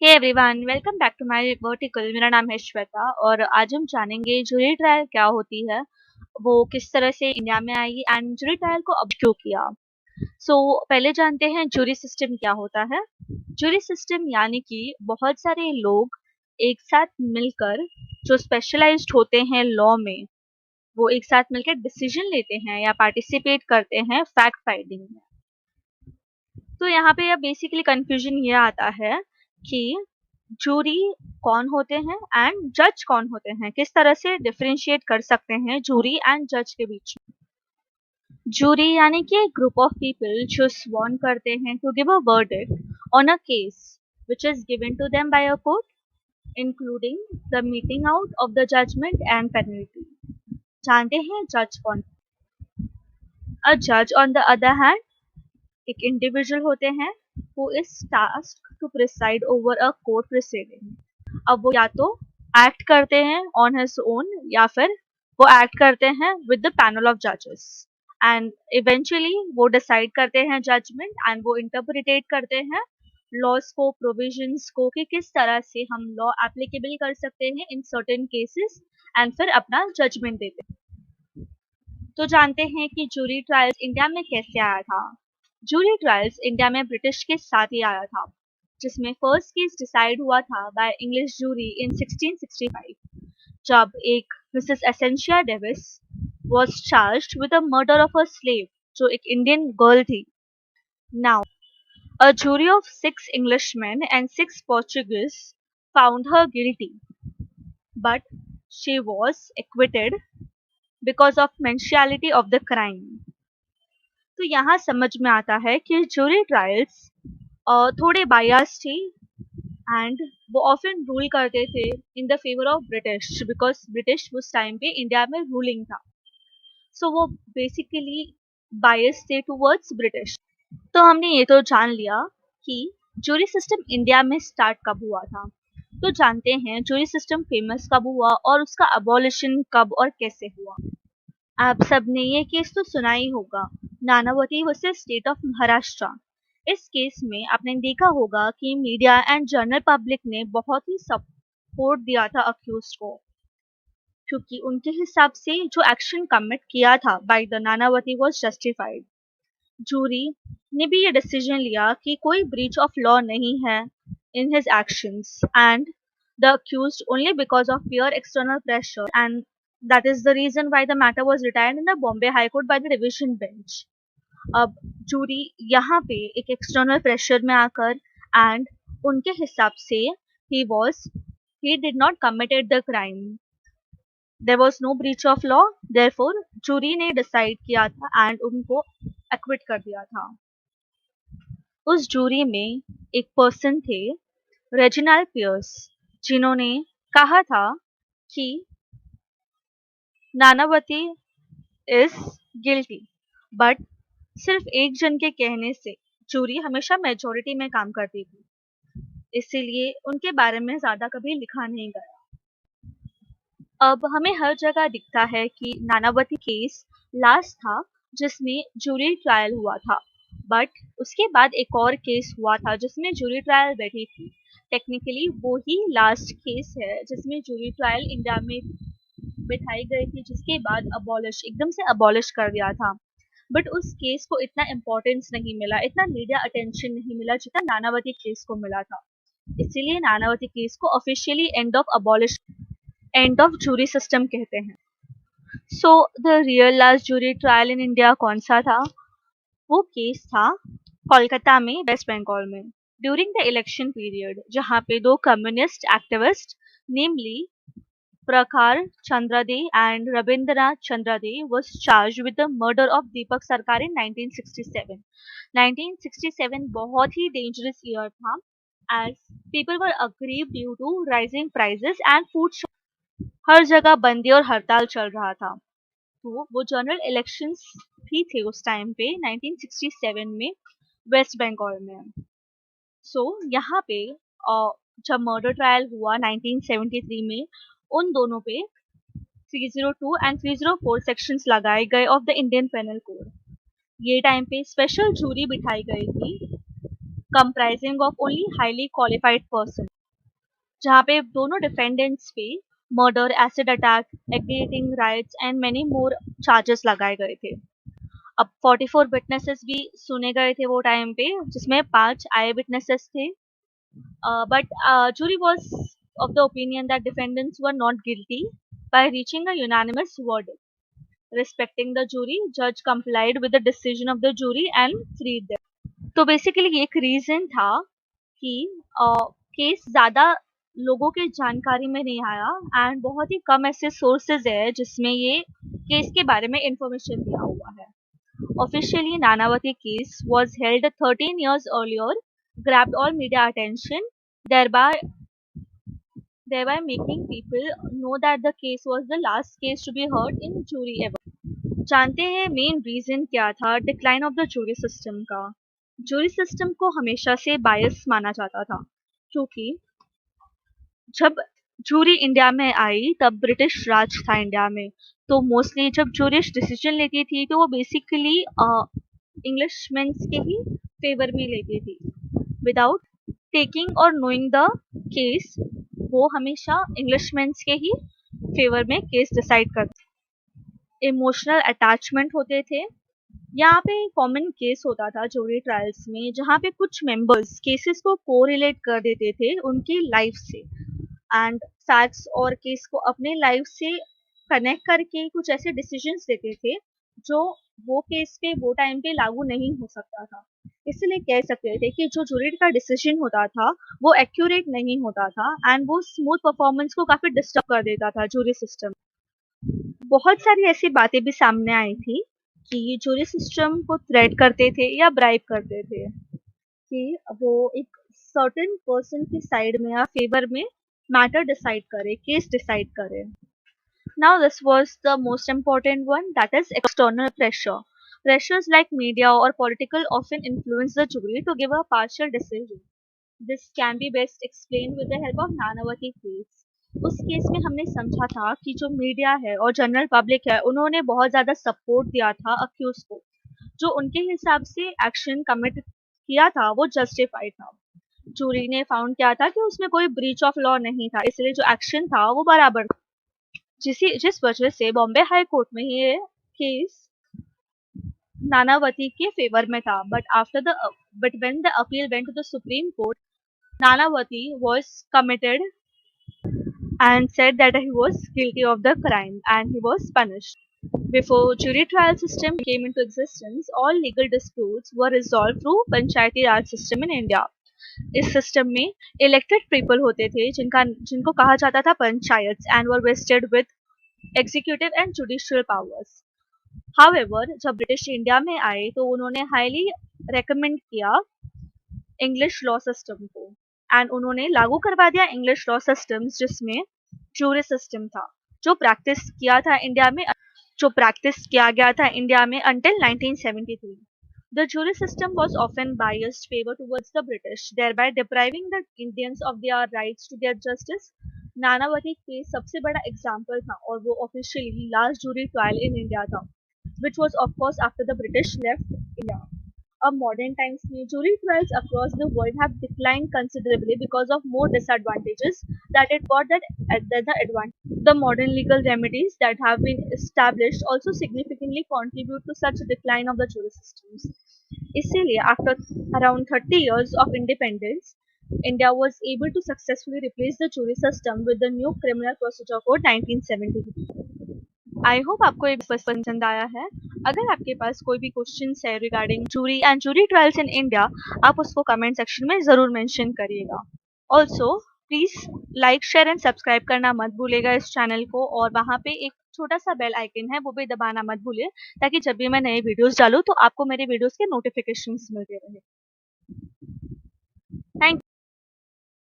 Hey everyone, welcome back to my vertical. मेरा नाम है श्वेता और आज हम जानेंगे जूरी ट्रायल क्या होती है, वो किस तरह से इंडिया में आई एंड जूरी ट्रायल को अब क्यों किया। पहले जानते हैं जूरी सिस्टम क्या होता है। जूरी सिस्टम यानी कि बहुत सारे लोग एक साथ मिलकर जो स्पेशलाइज्ड होते हैं लॉ में, वो एक साथ मिलकर डिसीजन लेते हैं या पार्टिसिपेट करते हैं फैक्ट फाइंडिंग में। तो यहाँ पे अब बेसिकली कंफ्यूजन ये आता है कि जूरी कौन होते हैं एंड जज कौन होते हैं, किस तरह से डिफरेंशिएट कर सकते हैं जूरी एंड जज के बीच में। जूरी यानी कि एक ग्रुप ऑफ पीपल जो स्वॉन करते हैं to give a verdict on a case which is given to them by a court, including the meting out of the judgment and penalty. जानते हैं जज कौन? अ जज ऑन द अदर हैंड एक individual होते हैं who is tasked to preside over a court proceeding. अब वो या तो एक्ट करते हैं ऑन हिज ओन या फिर वो एक्ट करते हैं विद द पैनल ऑफ जजेस एंड इवेंचुअली वो डिसाइड करते हैं जजमेंट एंड वो इंटरप्रिटेट करते हैं लॉज को, प्रोविजंस को, कि किस तरह से हम लॉ एप्लीकेबल कर सकते हैं इन सर्टेन केसेस एंड फिर अपना जजमेंट देते हैं। तो जानते हैं कि जूरी ट्रायल्स इंडिया में कैसे आया था। जूरी ट्रायल्स इंडिया में ब्रिटिश के साथ ही आया था, जिसमें फर्स्ट केस डिसाइड हुआ था बाय इंग्लिश जूरी इन 1665, जब एक Mrs Essentia Davis was charged with the murder of a slave, जो एक इंडियन गर्ल थी। Now, a jury of 6 Englishmen and 6 Portuguese found her guilty, but she was acquitted because of mentality of the crime. तो यहाँ समझ में आता है कि जूरी ट्रायल्स थोड़े बायस थी एंड वो ऑफन रूल करते थे in the favour of British, because British उस टाइम पे इंडिया में रूलिंग था। सो वो बेसिकली बायस थे टूवर्ड्स ब्रिटिश। तो हमने ये तो जान लिया कि जूरी सिस्टम इंडिया में स्टार्ट कब हुआ था। तो जानते हैं जूरी सिस्टम फेमस कब हुआ और उसका अबॉलिशन कब और कैसे हुआ। आप सबने ये केस तो सुना ही होगा, Nanavati versus state of Maharashtra. इस केस में आपने देखा होगा कि मीडिया एंड जनरल पब्लिक ने बहुत ही सपोर्ट दिया था अक्यूज्ड को, क्योंकि उनके हिसाब से जो एक्शन कमिट किया था by the Nanavati was justified. Jury ने भी ये डिसीजन लिया कि कोई ब्रीच ऑफ लॉ नहीं है in his actions and the accused only because of fear external pressure, and that is the reason why the matter was retired in the Bombay High Court by the division bench. अब jury यहाँ पे एक external pressure में आकर and उनके हिसाब से he did not committed the crime, there was no breach of law, therefore jury ने डिसाइड किया था एंड उनको एक्विट कर दिया था। उस जूरी में एक पर्सन थे, रेजिनाल्ड पियर्स, जिन्होंने कहा था कि नानावती इज गिल्टी, बट सिर्फ एक जन के कहने से जूरी हमेशा मेजोरिटी में काम करती थी, इसीलिए उनके बारे में ज्यादा कभी लिखा नहीं गया। अब हमें हर जगह दिखता है कि नानावती केस लास्ट था जिसमें जूरी ट्रायल हुआ था, बट उसके बाद एक और केस हुआ था जिसमें जूरी ट्रायल बैठी थी। टेक्निकली वो ही लास्ट केस है जिसमें जूरी ट्रायल इंडिया में बिठाई गई थी, जिसके बाद एकदम से अबॉलिश कर दिया था। बट उस केस को इतना इम्पोर्टेंस नहीं मिला, इतना मीडिया अटेंशन नहीं मिला जितना नानावती केस को मिला था। इसीलिए नानावती केस को officially end of jury system कहते हैं। So the real last jury trial in India कौन सा था? वो केस था कोलकाता में, वेस्ट बंगाल में, ड्यूरिंग द इलेक्शन पीरियड, जहाँ पे 2 communist activist namely Prakhar Chandrade and Rabindranath Chandrade was charged with the murder of Deepak Sarkar in 1967. 1967 बहुत ही dangerous year था, as people were aggrieved due to rising prices and food shortage. हर जगह बंदी और हड़ताल चल रहा था। तो वो जनरल इलेक्शंस भी थे उस टाइम पे 1967 में वेस्ट बंगाल में। यहाँ पे जब मर्डर ट्रायल हुआ 1973 में, उन दोनों पे 302 एंड 304 सेक्शंस लगाए गए of the Indian penal code. ये टाइम पे स्पेशल जूरी बिठाई गई थी comprising of only highly qualified person, जहाँ पे दोनों डिफेंडेंट्स पे murder, acid attack, aggregating rights and many more charges लगाए गए थे। अब 44 विटनेसेस भी सुने गए थे वो टाइम पे, जिसमें 5 आई विटनेसेस थे, but jury was of the opinion that defendants were not guilty by reaching a unanimous verdict. Respecting the jury, judge complied with the decision of the jury and freed them. तो basically एक reason था कि case ज्यादा लोगों के जानकारी में नहीं आया एंड बहुत ही कम ऐसे सोर्सेज है जिसमें ये केस के बारे में इंफॉर्मेशन दिया हुआ है। Officially, Nanavati case was held 13 years earlier, grabbed all media attention, thereby thereby making people know that the case was the last case to be heard in jury ever. जानते हैं main reason क्या था decline of the jury system का। Jury system को हमेशा से बायस माना जाता था, क्योंकि जब जूरी इंडिया में आई तब ब्रिटिश राज था इंडिया में, तो मोस्टली जब जूरी डिसीजन लेती थी तो वो बेसिकली इंग्लिशमैन के ही फेवर में लेती थी, विदाउट टेकिंग और नोइंग द केस। वो हमेशा इंग्लिशमैन के ही फेवर में केस डिसाइड करते। इमोशनल अटैचमेंट होते थे। यहाँ पे कॉमन केस होता था जूरी ट्रायल्स में, जहाँ पे कुछ मेंबर्स केसेस को कोरिलेट कर देते थे उनकी लाइफ से एंड फैक्ट्स और केस को अपने लाइफ से कनेक्ट करके कुछ ऐसे डिसीजंस देते थे जो वो केस पे वो टाइम पे लागू नहीं हो सकता था। इसलिए कह सकते थे कि जो जूरी का डिसीजन होता था वो एक्यूरेट नहीं होता था एंड वो स्मूथ परफॉर्मेंस को काफी डिस्टर्ब कर देता था जूरी सिस्टम। बहुत सारी ऐसी बातें भी सामने आई थी कि ये जूरी सिस्टम को थ्रेट करते थे या ब्राइब करते थे कि वो एक सर्टेन पर्सन की साइड में या फेवर में मैटर डिसाइड करे, केस डिसाइड करे। Now this was the most important one, that is external pressure. Pressures like media or political often influence the jury to give a partial decision. This can be best explained with the help of Nanavati case. उस case में हमने समझा था कि जो media है और general public है उन्होंने बहुत ज़्यादा सपोर्ट दिया था अक्यूज को, जो उनके हिसाब से एक्शन कमिट किया था वो जस्टिफाइड था। जूरी ने फाउंड किया था कि उसमें कोई ब्रीच ऑफ लॉ नहीं था, इसलिए जो एक्शन था वो बराबर था। जिस वजह से बॉम्बे हाई कोर्ट में ये केस नानावती के फेवर में था, but when the appeal went to the Supreme Court, Nanavati was committed and said that he was guilty of the crime and he was punished. Before jury trial system came into existence, all legal disputes were resolved through Panchayati Raj system in India. इस system में elected people होते थे जिनको कहा जाता था panchayat and were wasted with executive and judicial powers. However जब British India में आए तो उन्होंने हाईली रेकमेंड किया इंग्लिश लॉ सिस्टम को एंड उन्होंने लागू करवा दिया इंग्लिश लॉ सिस्टम, जिसमें जूरी सिस्टम था जो प्रैक्टिस किया गया था इंडिया में until 1973. The jury system was often biased favor towards the British, thereby depriving the Indians of their rights to their justice. Nanavati case सबसे बड़ा एग्जाम्पल था और वो officially last jury trial in India था, which was of course after the British left India. Of modern times में jury trials across the world have declined considerably because of more disadvantages that it got than the advantage. The modern legal remedies that have been established also significantly contribute to such a decline of the jury systems. इसीलिए after around 30 years of independence, India was able to successfully replace the jury system with the new Criminal Procedure Code 1973. I hope आपको ये पसंद आया है। अगर आपके पास कोई भी क्वेश्चंस है regarding jury and jury trials in India, आप उसको कमेंट सेक्शन में ज़रूर मेंशन करिएगा। Also please like, share and subscribe करना मत भूलिएगा इस चैनल को, और वहाँ पे एक छोटा सा बेल आइकन है वो भी दबाना मत भूलिए, ताकि जब भी मैं नए वीडियोस डालूँ तो आपको मेरे वीडियोस के नोटिफिकेशंस मिलते रहे। थैंक